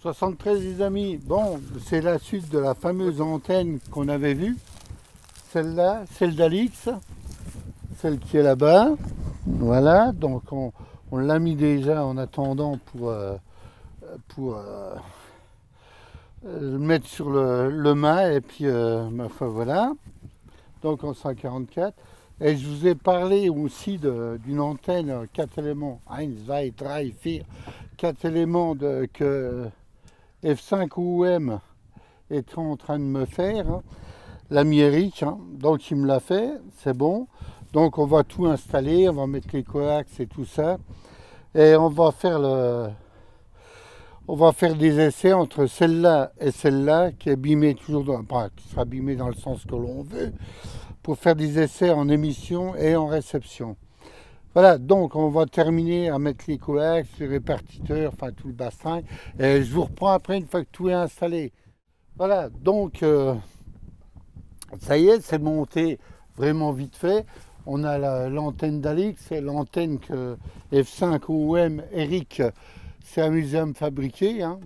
73 les amis, bon, c'est la suite de la fameuse antenne qu'on avait vue. Celle-là, celle d'Alix, celle qui est là-bas. Voilà, donc on l'a mis déjà en attendant pour le mettre sur le mât et puis ma foi voilà. Donc en 144. Et je vous ai parlé aussi d'une antenne 4 éléments, 1, 2, 3, 4, 4 éléments que F5 OM est en train de me faire, hein. L'ami Eric, hein. Donc il me l'a fait, c'est bon. Donc on va tout installer, on va mettre les coax et tout ça. Et on va faire des essais entre celle-là et celle-là qui est bimée toujours qui sera bimée dans le sens que l'on veut, pour faire des essais en émission et en réception. Voilà, donc on va terminer à mettre les coax, les répartiteurs, enfin tout le bassin. Et je vous reprends après une fois que tout est installé. Voilà, donc ça y est, c'est monté vraiment vite fait. On a l'antenne d'Alix, c'est l'antenne que F5 OM Eric s'est amusé à me fabriquer, hein.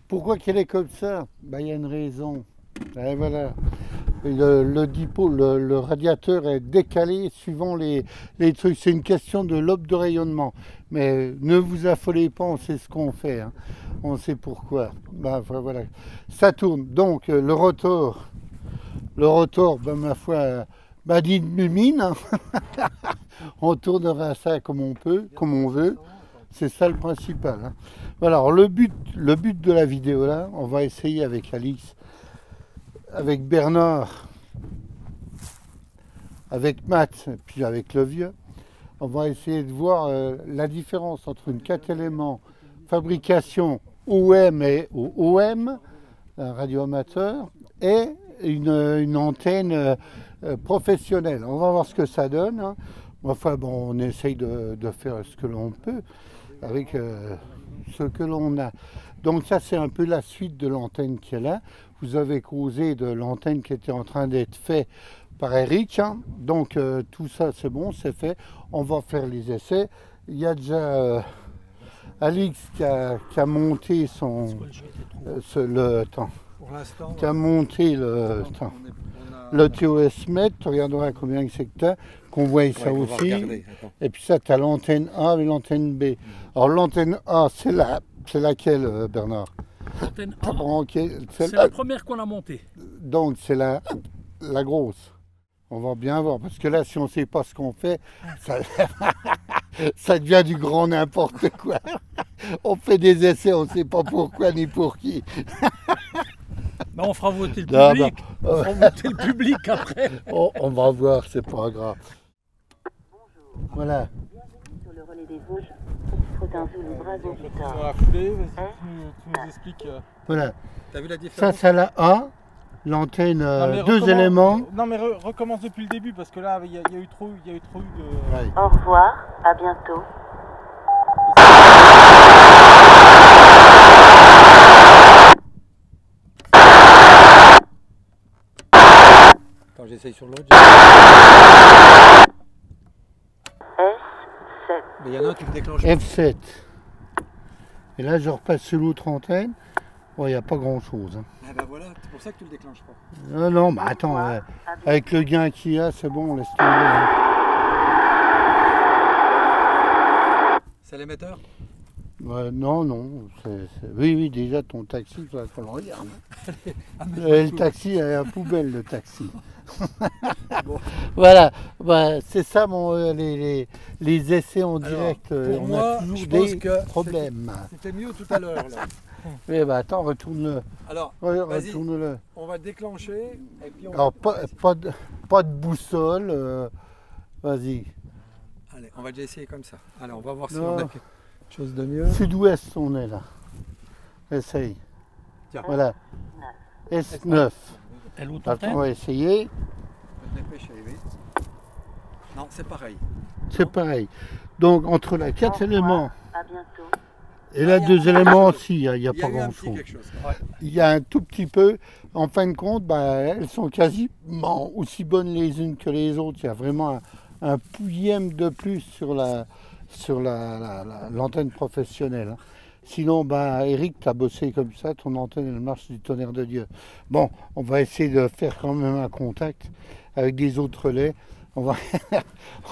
Pourquoi qu'elle est comme ça? Ben, il y a une raison. Et voilà. Le dipôle, le radiateur est décalé suivant les trucs. C'est une question de lobe de rayonnement. Mais ne vous affolez pas, on sait ce qu'on fait, hein. On sait pourquoi. Ben, voilà. Ça tourne. Donc le rotor, ben, ma foi, d'illumin, hein. On tournera ça comme on peut, comme on veut. C'est ça le principal, hein. Voilà, alors le but de la vidéo là, on va essayer avec Alix, avec Bernard, avec Matt, puis avec le vieux, on va essayer de voir la différence entre une 4 éléments fabrication OM ou OM, un radioamateur, et une antenne professionnelle. On va voir ce que ça donne, hein. Enfin bon, on essaye de faire ce que l'on peut avec ce que l'on a. Donc ça c'est un peu la suite de l'antenne qui est là. Vous avez causé de l'antenne qui était en train d'être faite par Eric, hein. Donc tout ça c'est bon, c'est fait. On va faire les essais. Il y a déjà Alix qui a monté qui a monté le TOS-MET, tu regarderas combien c'est que tu as, qu'on voit ça aussi. Et puis ça, tu as l'antenne A et l'antenne B. Alors l'antenne A, c'est laquelle, Bernard? L'antenne A, okay. C'est la première qu'on a montée. Donc c'est la grosse. On va bien voir, parce que là, si on ne sait pas ce qu'on fait, ça devient du grand n'importe quoi. On fait des essais, on ne sait pas pourquoi ni pour qui. Ben on fera voter le public. On fera voter le public après. On va voir, c'est pas grave. Bonjour. Voilà. Bienvenue sur le relais des Vosges. Scrutin Zulu, Bravo, Pétard. Dans la foulée, vas-y, tu nous expliques. Voilà. T'as vu la différence? Ça, c'est la A, l'antenne 2 éléments. Non, mais recommence depuis le début parce que là, il y a eu trop de. Ouais. Au revoir, à bientôt. Attends, j'essaye sur l'autre. S7. Mais il y en a un qui me déclenche. F7. Et là, je repasse sur l'autre antenne. Bon, il n'y a pas grand-chose, hein. Ah bah voilà, c'est pour ça que tu le déclenches pas. Non, mais attends, avec le gain qu'il y a, c'est bon, on laisse tomber, hein. C'est l'émetteur? Non, oui, déjà ton taxi, il faudra qu'on le regarde. Le taxi est à la poubelle, le taxi. Bon. Voilà, c'est ça les essais en direct. Pour on moi, a toujours je pense des que problèmes. C'était mieux tout à l'heure. Oui, attends, retourne-le. Alors, Retourne-le. on va déclencher et puis on Alors, pas de boussole, vas-y. Allez, on va déjà essayer comme ça. Allez, on va voir si Non. on a quelque chose de mieux. Sud-ouest, on est là. Essaye. Tiens. Voilà. S9. Et l'autre Attends, on antenne? va essayer. Dépêche, allez vite. Non, c'est pareil. C'est pareil. Donc, entre la 4 éléments À bientôt. et la 2 éléments aussi, il n'y a pas Il y a eu un petit grand-chose. quelque chose. Ouais. Il y a un tout petit peu. En fin de compte, elles sont quasiment aussi bonnes les unes que les autres. Il y a vraiment un pouillème de plus sur l'antenne professionnelle, hein. Sinon, bah, Eric, tu as bossé comme ça, ton antenne, elle marche du tonnerre de Dieu. Bon, on va essayer de faire quand même un contact avec des autres relais. On va,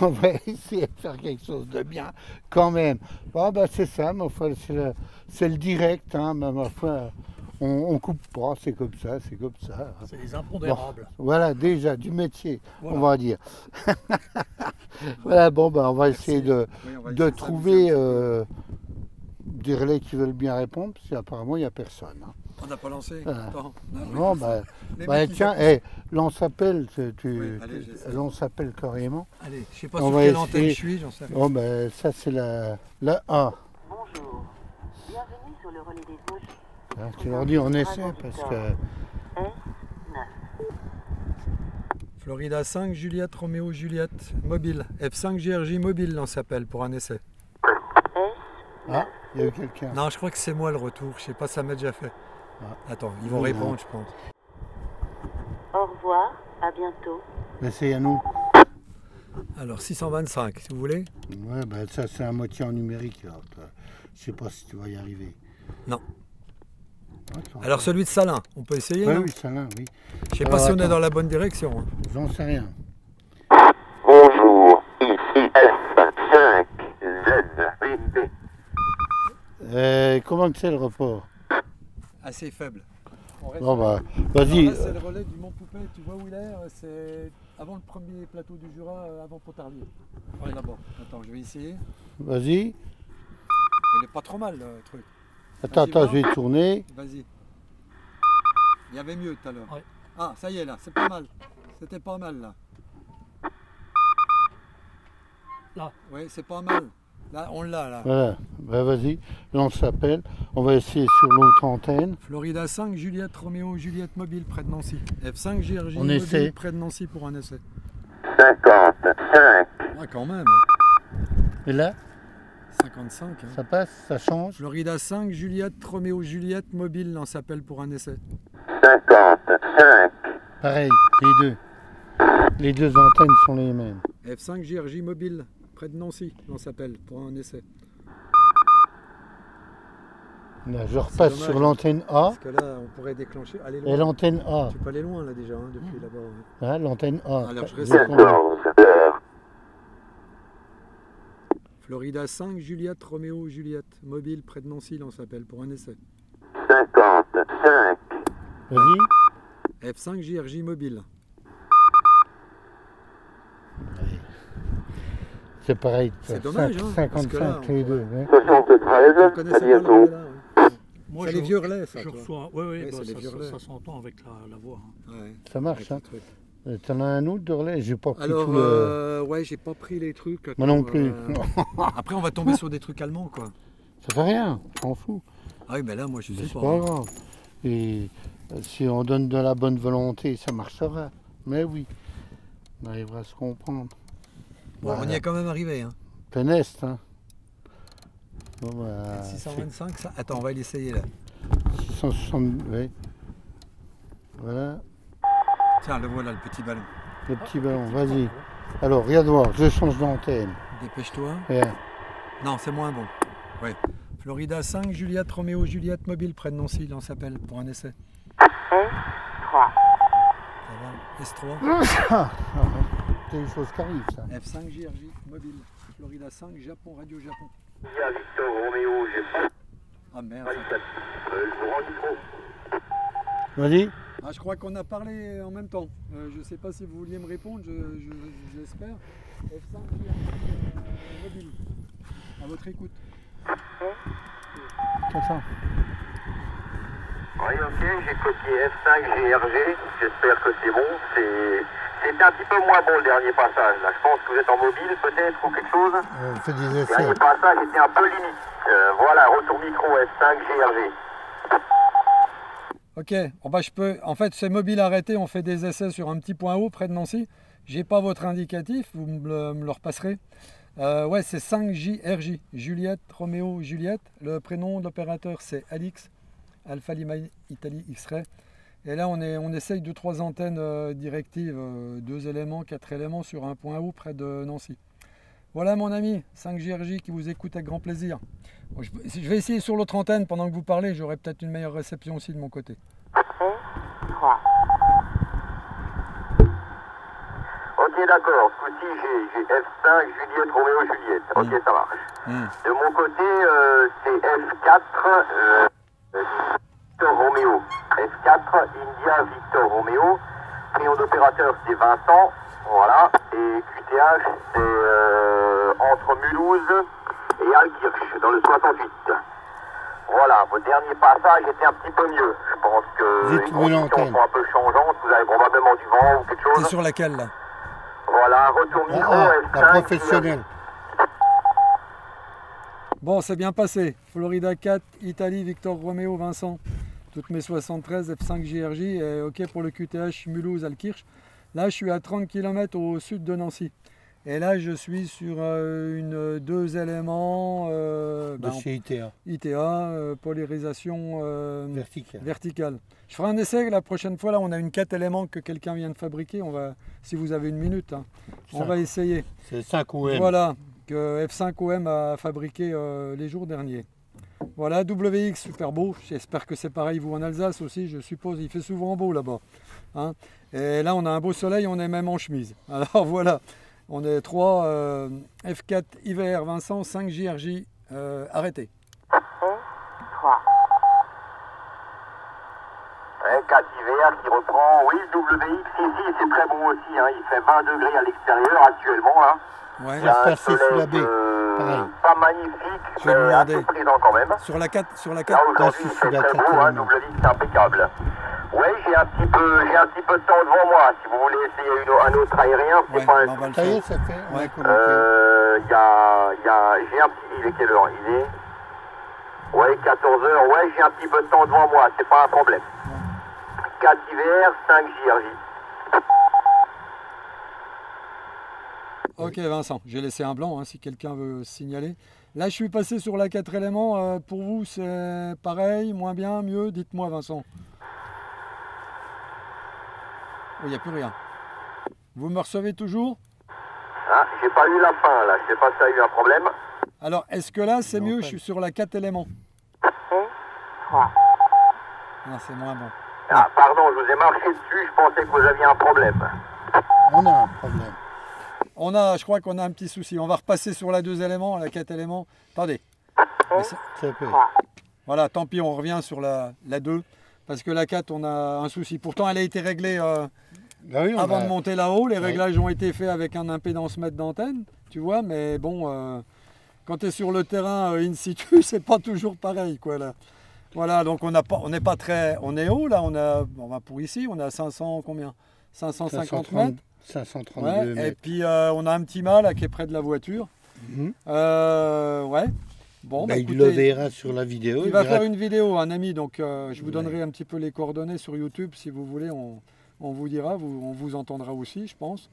on va essayer de faire quelque chose de bien quand même. Bon, bah, c'est ça, ma foi, c'est le direct, hein, ma foi. On coupe pas, c'est comme ça, c'est comme ça. C'est les impondérables. Bon, voilà, déjà, du métier, Voilà. on va dire. Voilà, bon, bah, on va essayer Oui, on va de essayer de trouver s'amuser des relais qui veulent bien répondre, parce qu'apparemment, il n'y a personne. Hein. On n'a pas lancé. Ah. Attends. Non, bah, Les bah, mecs, ils tiens, appuient. l'on s'appelle, Oui, allez, j'essaie. l'on s'appelle carrément. Allez, je sais pas On sur va quelle antenne essayer. je suis, j'en sais rien. Bon, ben, ça, c'est la A. Bonjour. Bienvenue sur le relais des Vosges. Hein, tu leur dis, on essaie, parce que... S9. Florida 5, Juliette, Roméo, Juliette, mobile. F5, GRJ, mobile, on s'appelle pour un essai. Ah, il y a eu quelqu'un. Non, je crois que c'est moi le retour. Je sais pas, ça m'a déjà fait. Ah. Attends, ils vont Oui, répondre, non. je pense. Au revoir, à bientôt. Mais c'est à nous. Alors, 625, si vous voulez. Ouais, ben, ça, c'est à moitié en numérique. Là. Je sais pas si tu vas y arriver. Non. Attends. Alors, celui de Salin, on peut essayer, Ouais, non oui, ça là, oui. Je sais Alors, pas si on est attends. dans la bonne direction. Hein. J'en sais rien. Bonjour, ici F5ZVP. Comment que c'est le report? Assez faible. Bon, bah, vas-y. Alors là, c'est le relais du Mont Poupée. Tu vois où il est? C'est avant le premier plateau du Jura, avant Pontarlier. Ouais, là-bas. Attends, je vais essayer. Vas-y. Il est pas trop mal, le truc. Attends, Vas-y, attends, va. je vais tourner. Vas-y. Il y avait mieux tout à l'heure. Ouais. Ah, ça y est, là, c'est pas mal. C'était pas mal, là. Là. Oui, c'est pas mal. Là, on l'a, là. Voilà. Ben, vas-y. Là, on s'appelle. On va essayer sur l'autre antenne. Florida 5, Juliette, Roméo, Juliette, mobile, près de Nancy. F5, GRJ, On mobile, essaie. près de Nancy pour un essai. 55. Ah, quand même. Et là, 55. Hein. ça passe, ça change. Florida 5, Juliette, Roméo, Juliette, mobile, on s'appelle pour un essai. 55. Pareil, les deux. Les deux antennes sont les mêmes. F5, GRJ, mobile, près de Nancy, on s'appelle pour un essai. Là, je repasse dommage, sur hein. l'antenne A. Parce que là, on pourrait déclencher. Allez Et loin. l'antenne A. Tu peux aller loin, là, déjà, hein, depuis là-bas. Ouais. Hein, l'antenne A. Alors, je Dès reste- qu'on- 14 heures. Florida 5, Juliette, Roméo, Juliette, mobile, près de Nancy, on s'appelle pour un essai. 55. Vas-y. F5, GRJ, mobile. C'est pareil. C'est dommage, hein, parce que là, 55 les deux. Ouais. 73. Vous À connaissez pas le bientôt. relais, là, ouais. Moi, C'est je, les vieux relais, ça. je toi. reçois. Oui, oui, Oui, bah, c'est les ça, vieux relais. ça s'entend avec la voix. Hein. Ouais, Ça marche, avec hein. le truc. T'en as un autre de relais? J'ai pas pris Alors, tout le... ouais, j'ai pas pris les trucs. Moi non attends, plus. Après, on va tomber sur des trucs allemands, quoi. Ça fait rien, je m'en fous. Ah oui, mais là, moi, je sais C'est pas. pas grave. Et si on donne de la bonne volonté, ça marchera. Mais oui, on arrivera à se comprendre. Bon, on y est quand même arrivé, hein. Péneste, hein. Bon, bah, 625, ça. Attends, on va l'essayer, là. 660, ouais. Voilà, Tiens, le voilà, le petit ballon. le petit ballon, vas-y. Alors, regarde voir, je change d'antenne. Dépêche-toi. Regarde. Non, c'est moins bon. Ouais. Florida 5, Juliette, Roméo, Juliette, mobile, près de Nancy, on s'appelle pour un essai. S3. Ça va. S3. Ah, c'est une chose qui arrive, ça. F5, JRJ, mobile. Florida 5, Japon, radio Japon. Via Victor Roméo, j'ai Ah merde. droit micro. Vas-y. Ah, je crois qu'on a parlé en même temps. Je ne sais pas si vous vouliez me répondre, je l'espère. F5, JRJ, mobile. À votre écoute. Attends. Oui, ok, j'ai copié F5 GRG. J'espère que c'est bon. C'était un petit peu moins bon le dernier passage. Là, je pense que vous êtes en mobile peut-être ou quelque chose. On fait des Le essais. dernier passage était un peu limite. Voilà, retour micro F5 GRG. Ok, bon, bah, je peux. En fait, c'est mobile arrêté, on fait des essais sur un petit point haut près de Nancy. J'ai pas votre indicatif, vous me le repasserez. Ouais, c'est 5JRJ, Juliette, Roméo, Juliette. Le prénom de l'opérateur, c'est Alix, Alpha Lima Italie X-Ray. Et là, on essaye 2-3 antennes directives, 2 éléments, 4 éléments sur un point haut près de Nancy. Voilà mon ami, 5JRJ qui vous écoute avec grand plaisir. Bon, je vais essayer sur l'autre antenne pendant que vous parlez, j'aurai peut-être une meilleure réception aussi de mon côté. 3. Ok, d'accord. Ce coup-ci, j'ai F5, Juliette, Roméo, Juliette. Ok, ça marche. De mon côté, c'est F4, Victor Roméo. F4, India, Victor Roméo. Prénom d'opérateur, c'est Vincent. Voilà. Et QTH, c'est entre Mulhouse et Alkirch, dans le 68. Voilà, votre dernier passage était un petit peu mieux. Je pense que les conditions sont un peu changeantes. Vous avez probablement du vent ou quelque chose. C'est sur laquelle là? Voilà, retour micro, F5. La professionnelle. Bon, c'est bien passé. Florida 4, Italie, Victor Roméo, Vincent. Toutes mes 73, F5 JRJ. Et OK pour le QTH Mulhouse, Alkirch. Là, je suis à 30 km au sud de Nancy. Et là, je suis sur une 2 éléments de chez ITA. ITA, polarisation verticale. Je ferai un essai la prochaine fois. Là, on a une 4 éléments que quelqu'un vient de fabriquer. On va, si vous avez une minute, hein, on va essayer. C'est 5 OM. Voilà, que F5 OM a fabriqué les jours derniers. Voilà, WX, super beau. J'espère que c'est pareil, vous en Alsace aussi, je suppose. Il fait souvent beau là-bas. Hein. Et là, on a un beau soleil, on est même en chemise. Alors voilà. On est 3 F4 hiver, Vincent, 5 JRJ, arrêté. 3. 4 hiver qui reprend, oui, WX ici, c'est très beau aussi, hein. Il fait 20 degrés à l'extérieur actuellement. Là. Ouais. Il y a un soleil pas magnifique, mais assez présent quand même. Sur la 4, Là aujourd'hui, il fait très beau, hein. WX c'est impeccable. Oui, j'ai un petit peu de temps devant moi. Si vous voulez essayer un autre aérien, c'est pas un... Ça y est, ça fait. Ouais. Il est quelle heure? Il est... Ouais, 14h. Ouais, j'ai un petit peu de temps devant moi. C'est pas un problème. 4 hiver, 5 JRJ. Ok Vincent, j'ai laissé un blanc hein, si quelqu'un veut signaler. Là, je suis passé sur la 4 éléments. Pour vous, c'est pareil, moins bien, mieux? Dites-moi Vincent. Il n'y a plus rien. Vous me recevez toujours? Ah, j'ai pas eu la fin là, je sais pas si ça a eu un problème. Alors, est-ce que là c'est mieux? Je suis sur la 4 éléments. 3. Non, c'est moins bon. Ah, pardon, je vous ai marché dessus, je pensais que vous aviez un problème. On a un problème. Je crois qu'on a un petit souci. On va repasser sur la 2 éléments, la 4 éléments. Attendez. Voilà, tant pis, on revient sur la 2. Parce que la 4, on a un souci. Pourtant, elle a été réglée avant de monter là-haut. Les réglages ont été faits avec un impédance mètre d'antenne, tu vois. Mais bon, quand tu es sur le terrain in situ, c'est pas toujours pareil, quoi, là. Voilà, donc on n'est pas très... On est haut, là. On va pour ici, on a 500, combien? 550 mètres. 532 ouais, mètres. Et puis, on a un petit mât, là, qui est près de la voiture. Ouais. Bon, il écoutez, le verra sur la vidéo. Il va faire une vidéo, un ami, donc je vous donnerai un petit peu les coordonnées sur YouTube si vous voulez, on vous dira, on vous entendra aussi, je pense.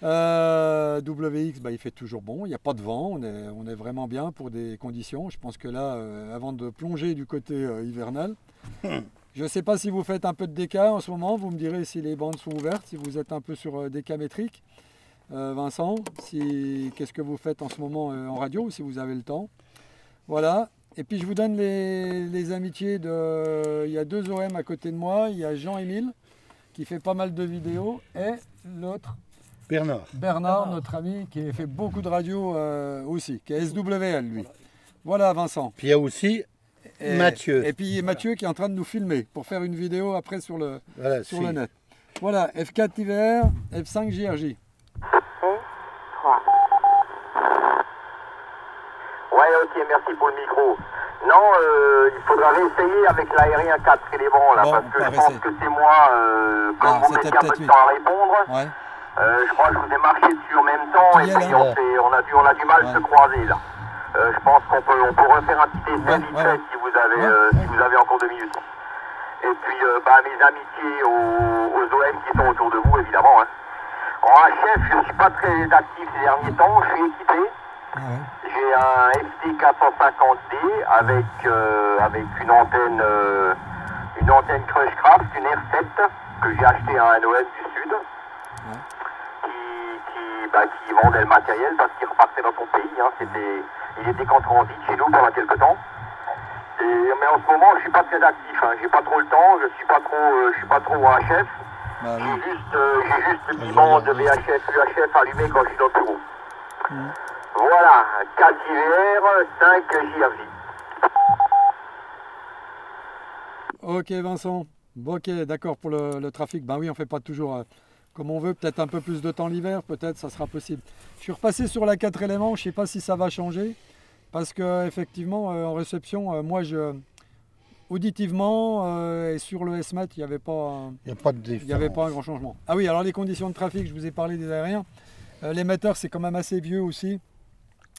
WX, il fait toujours bon, il n'y a pas de vent, on est vraiment bien pour des conditions. Je pense que là, avant de plonger du côté hivernal, je ne sais pas si vous faites un peu de DK en ce moment, vous me direz si les bandes sont ouvertes, si vous êtes un peu sur DK métrique. Vincent, qu'est-ce que vous faites en ce moment en radio, si vous avez le temps. Voilà, et puis je vous donne les amitiés il y a 2 OM à côté de moi, il y a Jean-Émile qui fait pas mal de vidéos et l'autre Bernard, notre ami qui fait beaucoup de radio aussi, qui est SWL lui. Voilà Vincent. Puis il y a aussi Mathieu. Et puis Mathieu qui est en train de nous filmer pour faire une vidéo après sur le net. Voilà, F4 hiver, F5 JRJ. 3. Ouais, ok, merci pour le micro. Non, il faudra réessayer avec l'aérien 4 éléments là, parce que je pense que c'est moi, comme vous mettez un peu de temps à répondre. Ouais. Je crois que je vous ai marché dessus en même temps et puis on a du mal à se croiser là. Je pense qu'on peut refaire un petit essai vite fait si vous avez encore 2 minutes. Et puis mes amitiés aux OM qui sont autour de vous évidemment. Hein. En HF, je ne suis pas très actif ces derniers temps, je suis équipé. J'ai un FT 450D avec une antenne Crushcraft, une R7 que j'ai acheté à un OM du Sud, qui qui vendait le matériel parce qu'il repartait dans son pays. Hein. Il était qu'en transit chez nous pendant quelques temps. Mais en ce moment, je suis pas très actif. Hein. J'ai pas trop le temps. Je suis pas trop VHF. Bah, oui. J'ai juste le piment de VHF, UHF allumé quand je suis dans le bureau. Voilà, 4 IVR, 5 JRJ. Ok Vincent, bon, ok, d'accord pour le trafic. Ben oui, on fait pas toujours comme on veut, peut-être un peu plus de temps l'hiver, peut-être ça sera possible. Je suis repassé sur la 4 éléments, je sais pas si ça va changer, parce que effectivement en réception, moi auditivement et sur le SMAT, il n'y avait pas, il y avait pas un grand changement. Ah oui, alors les conditions de trafic, je vous ai parlé des aériens. L'émetteur c'est quand même assez vieux aussi.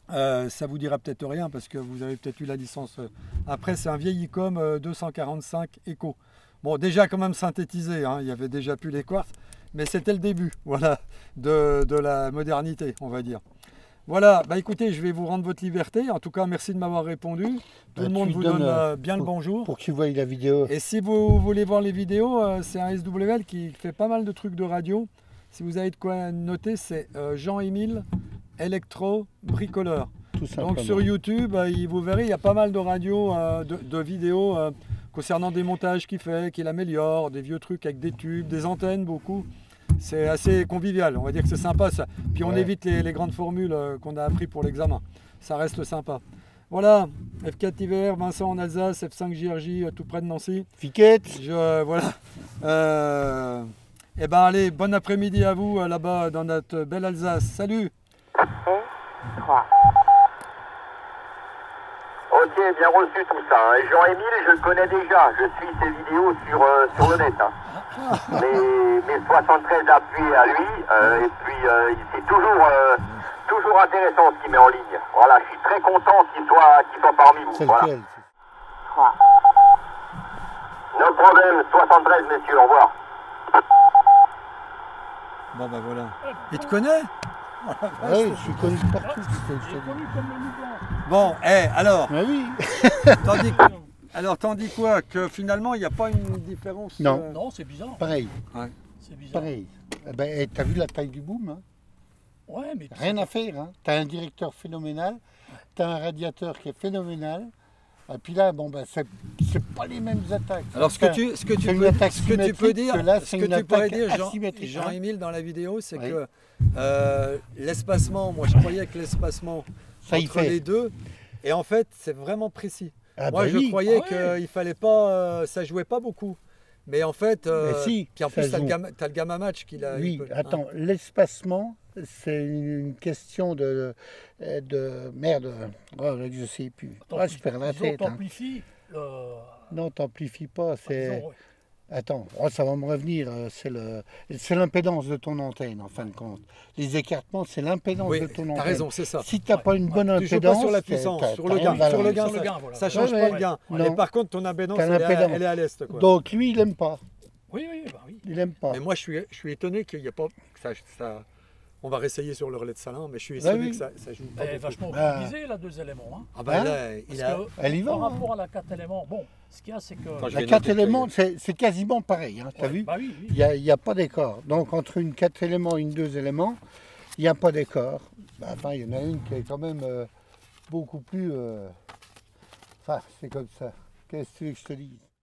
Ça vous dira peut-être rien parce que vous avez peut-être eu la licence. Après, c'est un vieil ICOM 245 Eco. Bon, déjà quand même synthétisé, hein, il y avait déjà plus les quartz, mais c'était le début, voilà, de la modernité, on va dire. Voilà, bah écoutez, je vais vous rendre votre liberté. En tout cas, merci de m'avoir répondu. Tout le monde vous donne bien le bonjour. Pour que tu vois la vidéo. Et si vous voulez voir les vidéos, c'est un SWL qui fait pas mal de trucs de radio. Si vous avez de quoi noter, c'est Jean-Émile Electro Bricoleur. Donc sur YouTube, vous verrez, il y a pas mal de radios, de vidéos concernant des montages qu'il fait, qu'il améliore, des vieux trucs avec des tubes, des antennes, beaucoup. C'est assez convivial, on va dire que c'est sympa ça. Puis on évite les grandes formules qu'on a appris pour l'examen. Ça reste sympa. Voilà, F4 IVR, Vincent en Alsace, F5 JRJ, tout près de Nancy. Fiquette. Voilà. Et ben allez, bon après-midi à vous là-bas dans notre belle Alsace. Salut. 3. Ok, bien reçu tout ça. Hein. Jean-Émile, je le connais déjà. Je suis ses vidéos sur le net. Hein. Mes 73 appuyés à lui. Et puis, c'est toujours intéressant ce qu'il met en ligne. Voilà, je suis très content qu'il soit parmi vous. C'est voilà. lequel? 3. No problème, 73, messieurs, au revoir. Bon ben voilà. Il te connaît? Oui, je suis connu partout. Bon, alors. Ah oui. Tandis quoi? Que finalement, il n'y a pas une différence. Non. Non, c'est bizarre. Pareil. Ouais. C'est bizarre. Pareil. Eh ben, t'as vu la taille du boom, hein? Ouais, mais Rien à faire. Hein? T'as un directeur phénoménal, t'as un radiateur qui est phénoménal. Et puis là, bon, ben, c'est pas les mêmes attaques. Alors, ce que tu peux dire, Jean-Émile, dans la vidéo, c'est que l'espacement, moi je croyais que l'espacement entre les deux, et en fait, c'est vraiment précis. Ah moi, bah je croyais qu'il fallait pas, ça jouait pas beaucoup. Mais en fait, si, puis en plus, t'as le gamma match qu'il a. Oui, attends, l'espacement, c'est une question de merde. Oh, je sais plus. Je perds la tête. T'amplifies. Non, t'amplifies pas. C'est. Attends, ça va me revenir. C'est l'impédance de ton antenne, en fin de compte. Les écartements, c'est l'impédance de ton antenne. T'as raison, c'est ça. Si t'as pas une bonne impédance, tu joues pas sur la puissance, sur le gain. Ça change pas le gain. Mais par contre, ton impédance, elle est à l'est. Donc lui, il aime pas. Oui. Il aime pas. Mais moi, je suis étonné qu'il n'y ait pas ça. On va réessayer sur le relais de Salin, mais je suis étonné que ça joue pas. Elle est vachement optimisée, la 2 éléments. Hein. Ah bah là, elle y va. Par rapport à la 4 éléments, bon, ce qu'il y a, c'est que... La 4 éléments, c'est quasiment pareil, hein, t'as vu? Bah oui. Il n'y a pas d'écart. Donc entre une 4 éléments et une 2 éléments, il n'y a pas d'écart. Bah, enfin, il y en a une qui est quand même beaucoup plus... Enfin, c'est comme ça. Qu'est-ce que tu veux que je te dise?